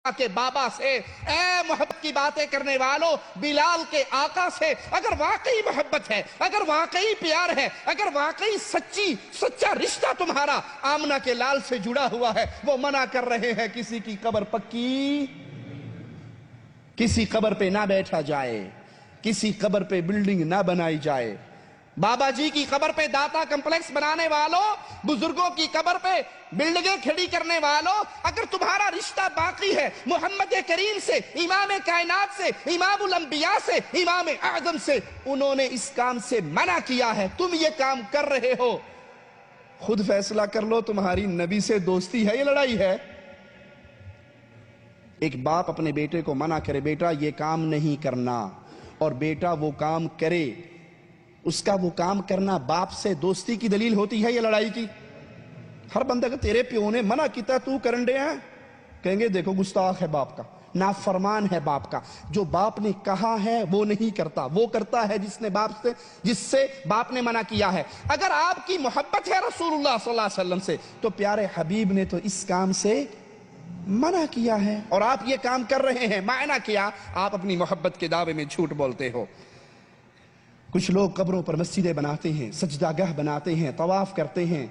کے بابا سے، اے محبت کی باتیں کرنے والوں بلال کے آقا سے، اگر واقعی محبت ہے، اگر واقعی پیار ہے، اگر واقعی سچا رشتہ تمہارا آمنہ کے لال سے جڑا ہوا ہے، وہ منع کر رہے ہیں کسی کی قبر پکی، کسی قبر پہ نہ بیٹھا جائے، کسی قبر پہ بلڈنگ نہ بنائی جائے۔ بابا جی کی قبر پہ داتا کمپلیکس بنانے والوں، بزرگوں کی قبر پہ بلڈنگیں کھڑی کرنے والوں، اگر تمہارا رشتہ باقی ہے محمد کریم سے، امام کائنات سے، امام الانبیاء سے، امام اعظم سے، انہوں نے اس کام سے منع کیا ہے، تم یہ کام کر رہے ہو، خود فیصلہ کر لو تمہاری نبی سے دوستی ہے یا لڑائی ہے۔ ایک باپ اپنے بیٹے کو منع کرے، بیٹا یہ کام نہیں کرنا، اور بیٹا وہ کام کرے، اس کا وہ کام کرنا باپ سے دوستی کی دلیل ہوتی ہے یا لڑائی کی؟ ہر بندہ کہ تیرے پیو نے منع کیتا تو کرن دے ہیں، کہیں گے دیکھو گستاخ ہے باپ کا، نافرمان ہے باپ کا، جو باپ نے کہا ہے وہ نہیں کرتا، وہ کرتا ہے جس سے باپ نے منع کیا ہے۔ اگر آپ کی محبت ہے رسول اللہ صلی اللہ علیہ وسلم سے تو پیارے حبیب نے تو اس کام سے منع کیا ہے، اور آپ یہ کام کر رہے ہیں، معنی کیا؟ آپ اپنی محبت کے دعوے میں جھوٹ بولتے ہو۔ کچھ لوگ قبروں پر مسجدیں بناتے ہیں، سجدہ گاہ بناتے ہیں، طواف کرتے ہیں،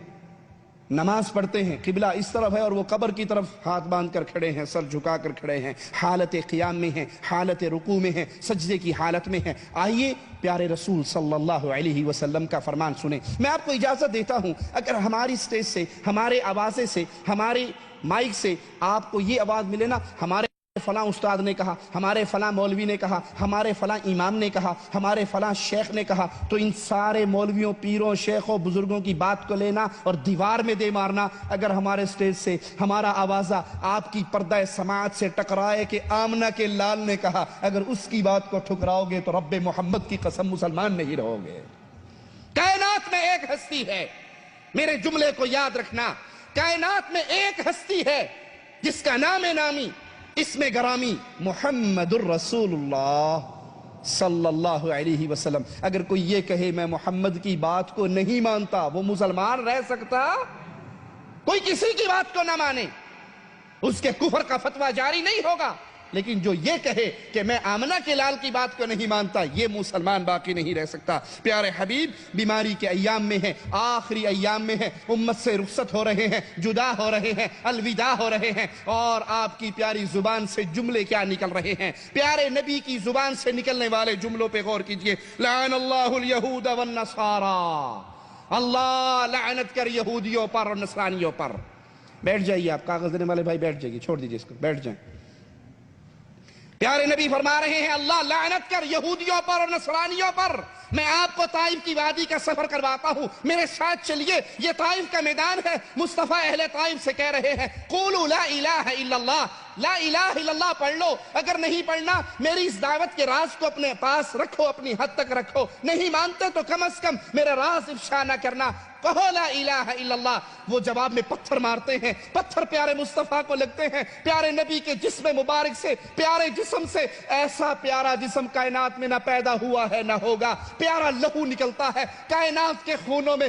نماز پڑھتے ہیں، قبلہ اس طرف ہے اور وہ قبر کی طرف ہاتھ باندھ کر کھڑے ہیں، سر جھکا کر کھڑے ہیں، حالت قیام میں ہیں، حالت رکوع میں ہیں، سجدے کی حالت میں ہیں۔ آئیے پیارے رسول صلی اللہ علیہ وسلم کا فرمان سنیں۔ میں آپ کو اجازت دیتا ہوں، اگر ہماری سٹیج سے، ہمارے آوازے سے، ہمارے مائک سے آپ کو یہ آواز ملے نا، ہمارے فلاں استاد نے کہا، ہمارے فلاں مولوی نے کہا، ہمارے فلاں امام نے کہا، ہمارے فلاں شیخ نے کہا، تو ان سارے مولویوں، پیروں، شیخوں، بزرگوں کی بات کو لینا اور دیوار میں دے مارنا۔ اگر ہمارے سٹیج سے ہمارا آوازہ آپ کی پردہ سماعت سے ٹکرائے کہ آمنہ کے لال نے کہا، اگر اس کی بات کو ٹھکراؤ گے تو رب محمد کی قسم مسلمان نہیں رہو گے۔ کائنات میں ایک ہستی ہے، میرے جملے کو یاد رکھنا، کائنات میں ایک ہستی ہے جس کا نام نامی، اسم گرامی محمد الرسول اللہ صلی اللہ علیہ وسلم۔ اگر کوئی یہ کہے میں محمد کی بات کو نہیں مانتا، وہ مسلمان رہ سکتا؟ کوئی کسی کی بات کو نہ مانے، اس کے کفر کا فتویٰ جاری نہیں ہوگا، لیکن جو یہ کہے کہ میں آمنہ کے لال کی بات کو نہیں مانتا، یہ مسلمان باقی نہیں رہ سکتا۔ پیارے حبیب بیماری کے ایام میں ہیں، آخری ایام میں ہیں، امت سے رخصت ہو رہے ہیں، جدا ہو رہے ہیں، الوداع ہو رہے ہیں، اور آپ کی پیاری زبان سے جملے کیا نکل رہے ہیں؟ پیارے نبی کی زبان سے نکلنے والے جملوں پہ غور کیجئے۔ لعن اللہ الیہود والنصارى، اللہ لعنت کر یہودیوں پر اور نصرانیوں پر۔ بیٹھ جائیے آپ، کاغذ دینے والے بھائی بیٹھ جائیے، چھوڑ دیجئے اس کو، بیٹھ جائیں۔ پیارے نبی فرما رہے ہیں اللہ لعنت کر یہودیوں پر اور نصرانیوں پر۔ میں آپ کو طائف کی وادی کا سفر کرواتا ہوں، میرے ساتھ چلیے، یہ طائف کا میدان ہے۔ مصطفیٰ اہل طائف سے کہہ رہے ہیں قولوا لا الہ الا اللہ، لا الہ الا اللہ پڑھ لو، اگر نہیں پڑھنا میری اس دعوت کے راز کو اپنے پاس رکھو، اپنی حد تک رکھو، نہیں مانتے تو کم از کم میرے راز افشا نہ کرنا، کہو لا الہ الا اللہ۔ وہ جواب میں پتھر مارتے ہیں، پتھر پیارے مصطفیٰ کو لگتے ہیں، پیارے نبی کے جسم مبارک سے، پیارے جسم سے، ایسا پیارا جسم کائنات میں نہ پیدا ہوا ہے نہ ہوگا، پیارا لہو نکلتا ہے کائنات کے خونوں میں۔